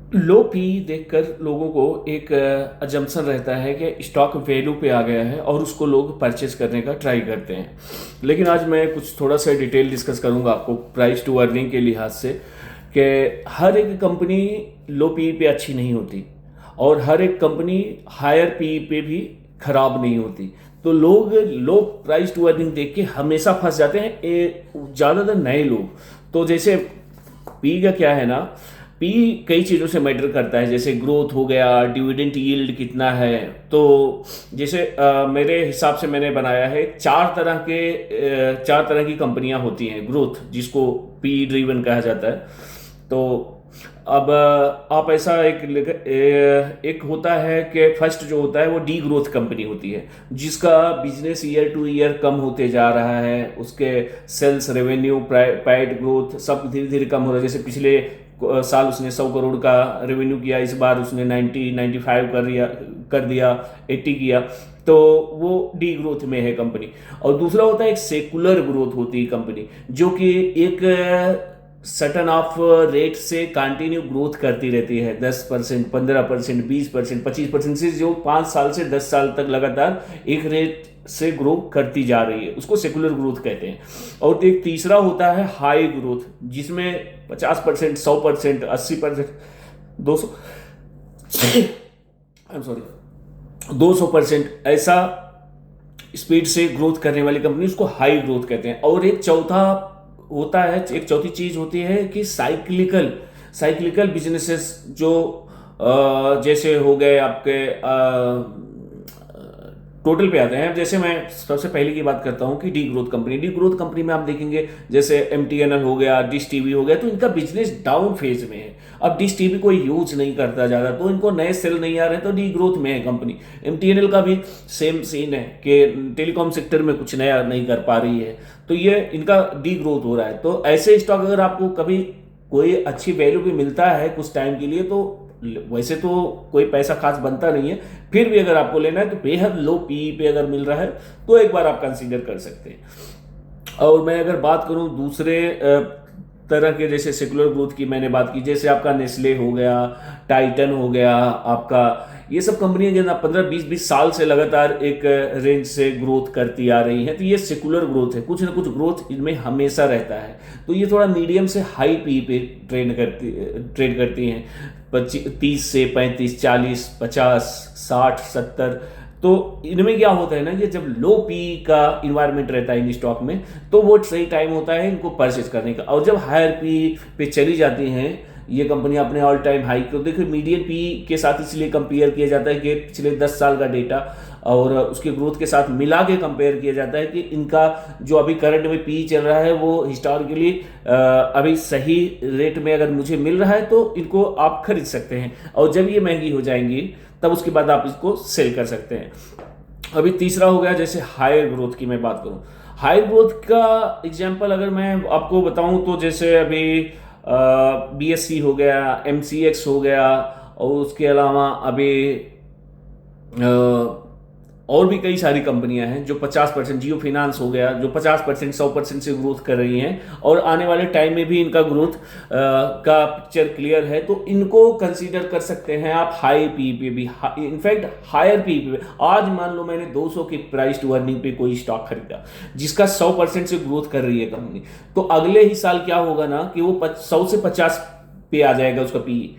लो P देखकर लोगों को एक अजम्पशन रहता है कि स्टॉक वैल्यू पे आ गया है और उसको लोग परचेज करने का ट्राई करते हैं। लेकिन आज मैं कुछ थोड़ा सा डिटेल डिस्कस करूंगा आपको प्राइस टू अर्निंग के लिहाज से कि हर एक कंपनी लो पी पे अच्छी नहीं होती और हर एक कंपनी हायर पी पे भी खराब नहीं होती। तो लोग लो प्राइस टू अर्निंग देख के हमेशा फंस जाते हैं, ज़्यादातर नए लोग। तो जैसे पी का क्या है ना, पी कई चीज़ों से मैटर करता है, जैसे ग्रोथ हो गया, डिविडेंड यील्ड कितना है। तो जैसे मेरे हिसाब से मैंने बनाया है चार तरह की कंपनियां होती हैं ग्रोथ, जिसको पी ड्रीवन कहा जाता है। तो अब आप ऐसा एक होता है कि फर्स्ट जो होता है वो डी ग्रोथ कंपनी होती है, जिसका बिजनेस ईयर टू ईयर कम होते जा रहा है। उसके सेल्स रेवेन्यू पैट ग्रोथ सब धीरे धीरे कम हो रहा है। जैसे पिछले साल उसने 100 करोड़ का रेवेन्यू किया, इस बार उसने 95 कर दिया 80 किया। तो वो डी ग्रोथ में है कंपनी। और दूसरा होता है एक सेकुलर ग्रोथ होती है कंपनी, जो कि एक सटन ऑफ रेट से कंटिन्यू ग्रोथ करती रहती है, 10%, 15%, 20%, 25% से, जो 5 साल से 10 साल तक लगातार एक रेट से ग्रो करती जा रही है, उसको सेकुलर ग्रोथ कहते हैं। और एक तीसरा होता है हाई ग्रोथ, जिसमें 50%, 100%, 80%, 200 आई एम सॉरी 200% ऐसा स्पीड से ग्रोथ करने वाली कंपनी, उसको हाई ग्रोथ कहते हैं। और एक चौथी चीज होती है कि साइक्लिकल बिजनेसेस, जो जैसे हो गए आपके टोटल पे आते हैं। जैसे मैं सबसे पहले की बात करता हूं कि डी ग्रोथ कंपनी में आप देखेंगे जैसे एमटीएनएल हो गया, डिश टीवी हो गया, तो इनका बिजनेस डाउन फेज में है। अब डिश टीवी कोई यूज नहीं करता ज़्यादा, तो इनको नए सेल नहीं आ रहे, तो डी ग्रोथ में है कंपनी। एमटीएनएल का भी सेम सीन है कि टेलीकॉम सेक्टर में कुछ नया नहीं कर पा रही है, तो ये इनका डी ग्रोथ हो रहा है। तो ऐसे स्टॉक अगर आपको कभी कोई अच्छी वैल्यू भी मिलता है कुछ टाइम के लिए, तो वैसे तो कोई पैसा खास बनता नहीं है, फिर भी अगर आपको लेना है तो बेहद लो पी पे अगर मिल रहा है तो एक बार आप कंसीडर कर सकते हैं। और मैं अगर बात करूं दूसरे तरह के, जैसे सेकुलर ग्रोथ की मैंने बात की, जैसे आपका नेस्ले हो गया, टाइटन हो गया आपका, ये सब कंपनियां जो ना 15-20 साल से लगातार एक रेंज से ग्रोथ करती आ रही हैं, तो ये सेकुलर ग्रोथ है, कुछ ना कुछ ग्रोथ इनमें हमेशा रहता है। तो ये थोड़ा मीडियम से हाई पी पे ट्रेड करती हैं, 30 से 35, 40, 50, 60, 70। तो इनमें क्या होता है ना कि जब लो पी का इन्वायरमेंट रहता है इन स्टॉक में, तो वो सही टाइम होता है इनको परचेज करने का। और जब हायर पी पे चली जाती हैं ये कंपनी अपने ऑल टाइम हाई को, देखिए मीडियन पी के साथ इसलिए कंपेयर किया जाता है कि पिछले 10 साल का डेटा और उसके ग्रोथ के साथ मिला के कंपेयर किया जाता है कि इनका जो अभी करंट में पी चल रहा है वो हिस्टोरिकली अभी सही रेट में अगर मुझे मिल रहा है तो इनको आप खरीद सकते हैं। और जब ये महंगी हो जाएंगी तब उसके बाद आप इसको सेल कर सकते हैं। अभी तीसरा हो गया, जैसे हायर ग्रोथ की मैं बात करूं, हायर ग्रोथ का एग्जांपल अगर मैं आपको बताऊं तो जैसे अभी बीएससी हो गया, एमसीएक्स हो गया, और उसके अलावा अभी और भी कई सारी कंपनियां हैं जो 50%, जियो फिनांस हो गया जो 50%, 100% से ग्रोथ कर रही हैं, और आने वाले टाइम में भी इनका ग्रोथ का पिक्चर क्लियर है। तो इनको कंसीडर कर सकते हैं आप हाई पी पे भी, इनफैक्ट हायर पी पे। आज मान लो मैंने 200 की प्राइस टू अर्निंग पे कोई स्टॉक खरीदा जिसका 100% से ग्रोथ कर रही है कंपनी, तो अगले ही साल क्या होगा ना कि वो 100 से 50 पे आ जाएगा उसका पी,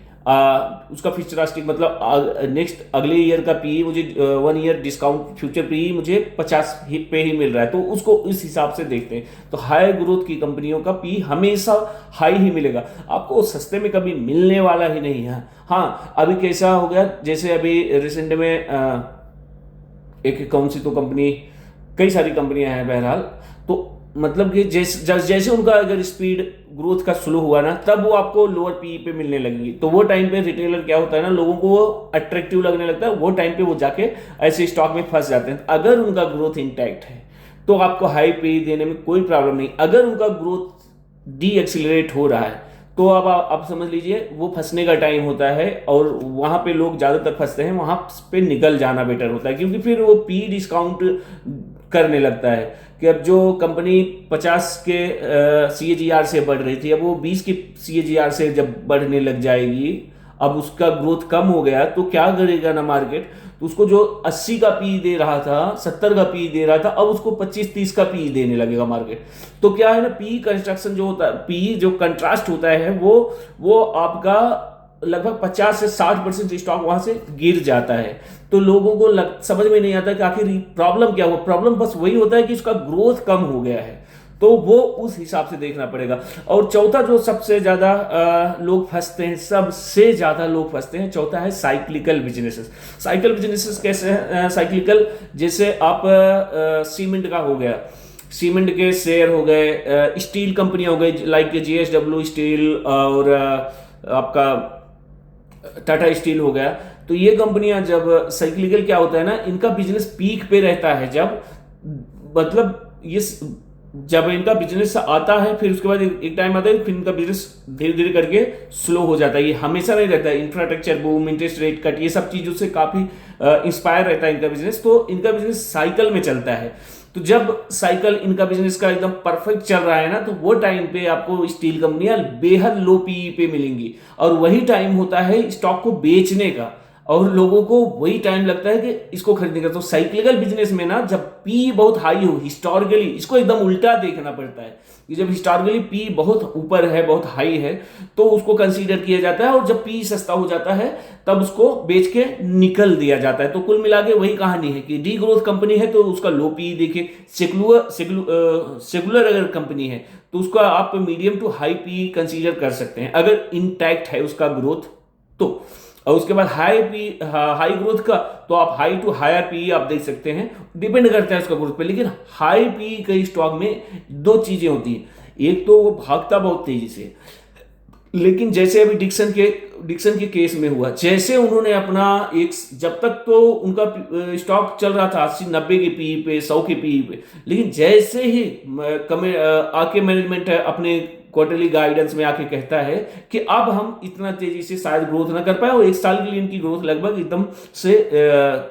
उसका फ्यूचरिस्टिक मतलब नेक्स्ट अगले ईयर का पी मुझे 1 ईयर डिस्काउंट फ्यूचर पी मुझे 50 पे ही मिल रहा है, तो उसको इस हिसाब से देखते हैं। तो हाई ग्रोथ की कंपनियों का पी हमेशा हाई ही मिलेगा, आपको सस्ते में कभी मिलने वाला ही नहीं है। हाँ, अभी कैसा हो गया, जैसे अभी रिसेंट में एक कौन सी तो कंपनी, कई सारी कंपनियां हैं बहरहाल, तो मतलब कि जैसे उनका अगर स्पीड ग्रोथ का स्लो हुआ ना, तब वो आपको लोअर पी पे मिलने लगेंगी। तो वो टाइम पे रिटेलर क्या होता है ना, लोगों को वो अट्रैक्टिव लगने लगता है, वो टाइम पे वो जाके ऐसे स्टॉक में फंस जाते हैं। अगर उनका ग्रोथ इंटैक्ट है तो आपको हाई पे देने में कोई प्रॉब्लम नहीं। अगर उनका ग्रोथ डी एक्सिलरेट हो रहा है तो अब आप समझ लीजिए वो फंसने का टाइम होता है, और वहां पे लोग ज्यादातर फंसते हैं, वहां पे निकल जाना बेटर होता है, क्योंकि फिर वो पी डिस्काउंट करने लगता है कि अब जो कंपनी 50 के सीएजीआर से बढ़ रही थी, अब वो 20 की सीएजीआर से जब बढ़ने लग जाएगी, अब उसका ग्रोथ कम हो गया तो क्या करेगा ना मार्केट, तो उसको जो 80 का पी दे रहा था, 70 का पी दे रहा था, अब उसको 25-30 का पी देने लगेगा मार्केट। तो क्या है ना, पी कंस्ट्रक्शन जो होता है, पी जो कंट्रास्ट होता है वो आपका लगभग 50 से 60% स्टॉक वहां से गिर जाता है। तो लोगों को समझ में नहीं आता कि आखिर प्रॉब्लम क्या हुआ। प्रॉब्लम बस वही होता है कि इसका ग्रोथ कम हो गया है, तो वो उस हिसाब से देखना पड़ेगा। और चौथा जो सबसे ज्यादा लोग फंसते हैं, सबसे ज्यादा लोग फंसते हैं, चौथा है साइक्लिकल बिजनेसेस। साइकिल बिजनेसेस कैसे हैं? साइक्लिकल जैसे आप सीमेंट का हो गया, सीमेंट के शेयर हो गए, स्टील कंपनियां हो गई लाइक JSW स्टील, और आपका टाटा स्टील हो गया। तो ये कंपनियां जब साइक्लिकल क्या होता है ना, इनका बिजनेस पीक पे रहता है, जब मतलब ये जब इनका बिजनेस आता है, फिर उसके बाद एक टाइम आता है, फिर इनका बिजनेस धीरे धीरे करके स्लो हो जाता है। ये हमेशा नहीं रहता है। Infrastructure boom, interest rate cut, ये सब चीजों से काफी इंस्पायर रहता है इनका बिजनेस। तो इनका बिजनेस साइकिल में चलता है। तो जब साइकिल इनका बिजनेस का एकदम परफेक्ट चल रहा है ना, तो वो टाइम पे आपको स्टील कंपनियां बेहद लो पीई पे मिलेंगी, और वही टाइम होता है स्टॉक को बेचने का, और लोगों को वही टाइम लगता है कि इसको खरीदने का। तो साइक्लिकल बिजनेस में ना, जब पी बहुत हाई हो हिस्टोरिकली, इसको एकदम उल्टा देखना पड़ता है कि जब हिस्टोरिकली पी बहुत ऊपर है, बहुत हाई है, तो उसको कंसीडर किया जाता है, और जब पी सस्ता हो जाता है तब उसको बेच के निकल दिया जाता है। तो कुल मिला के वही कहानी है कि डी ग्रोथ कंपनी है तो उसका लो पी देखिए, सेकुलर अगर कंपनी है तो उसका आप medium to high P consider कर सकते हैं अगर इंटैक्ट है उसका ग्रोथ तो। और उसके बाद हाई ग्रोथ का तो आप हाई टू हायर पी आप देख सकते हैं, डिपेंड करता है उसका ग्रोथ पे। लेकिन हाई पी के स्टॉक में दो चीजें होती हैं, एक तो वो भागता बहुत तेजी से, लेकिन जैसे अभी डिक्सन के केस में हुआ, जैसे उन्होंने अपना एक, जब तक तो उनका स्टॉक चल रहा था 80-90 के पी पे, 100 के पी पे, लेकिन जैसे ही आके मैनेजमेंट है अपने क्वार्टरली गाइडेंस में आके कहता है कि अब हम इतना तेजी से शायद ग्रोथ ना कर पाए, और एक साल के लिए इनकी ग्रोथ लगभग एकदम से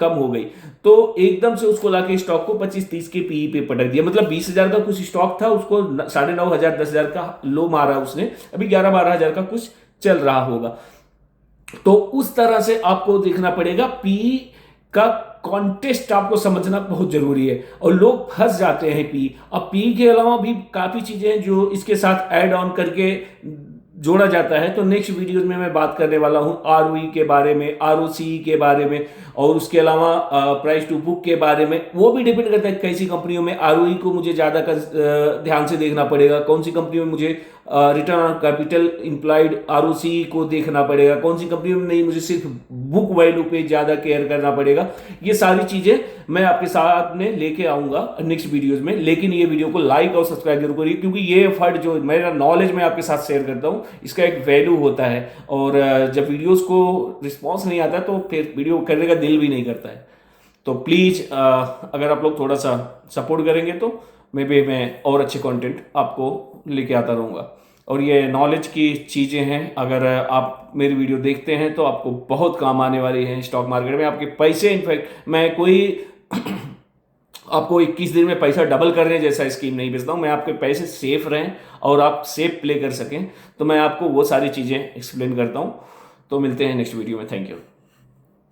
कम हो गई, तो एकदम से उसको लाके स्टॉक को 25-30 के पी पे पटक दिया। मतलब 20,000 का कुछ स्टॉक था, उसको 9,500 10,000 का लो मारा उसने, अभी 11-12 हजार का कुछ चल रहा होगा। तो उस तरह से आपको देखना पड़ेगा, पी का कॉन्टेस्ट आपको समझना बहुत जरूरी है, और लोग फंस जाते हैं पी। अब पी के अलावा भी काफी चीजें हैं जो इसके साथ ऐड ऑन करके जोड़ा जाता है। तो नेक्स्ट वीडियो में मैं बात करने वाला हूं आरओई के बारे में, आरओसी के बारे में, और उसके अलावा प्राइस टू बुक के बारे में। वो भी डिपेंड करता है कैसी कंपनियों में आरओई को मुझे ज्यादा ध्यान से देखना पड़ेगा, कौन सी कंपनी में मुझे return on capital implied ROC को देखना पड़ेगा, कौन सी कंपनी में नहीं, मुझे सिर्फ बुक वैल्यू पे ज्यादा केयर करना पड़ेगा। ये सारी चीजें मैं आपके साथ में लेके आऊंगा नेक्स्ट वीडियोस में। लेकिन ये वीडियो को लाइक और सब्सक्राइब जरूर करिए, क्योंकि ये एफर्ट जो मेरा नॉलेज मैं आपके साथ शेयर करता हूं, इसका एक वैल्यू होता है। और जब वीडियोस को रिस्पॉन्स नहीं आता तो फिर वीडियो करने का दिल भी नहीं करता है। तो प्लीज अगर आप लोग थोड़ा सा सपोर्ट करेंगे तो मैं और अच्छे कंटेंट आपको लेके आता रहूँगा। और ये नॉलेज की चीज़ें हैं, अगर आप मेरी वीडियो देखते हैं तो आपको बहुत काम आने वाली हैं स्टॉक मार्केट में। आपके पैसे, इनफैक्ट मैं कोई आपको 21 दिन में पैसा डबल करने जैसा स्कीम नहीं बेचता हूँ। मैं आपके पैसे सेफ रहें और आप सेफ प्ले कर सकें, तो मैं आपको वो सारी चीज़ें एक्सप्लेन करता हूँ। तो मिलते हैं नेक्स्ट वीडियो में। Thank you.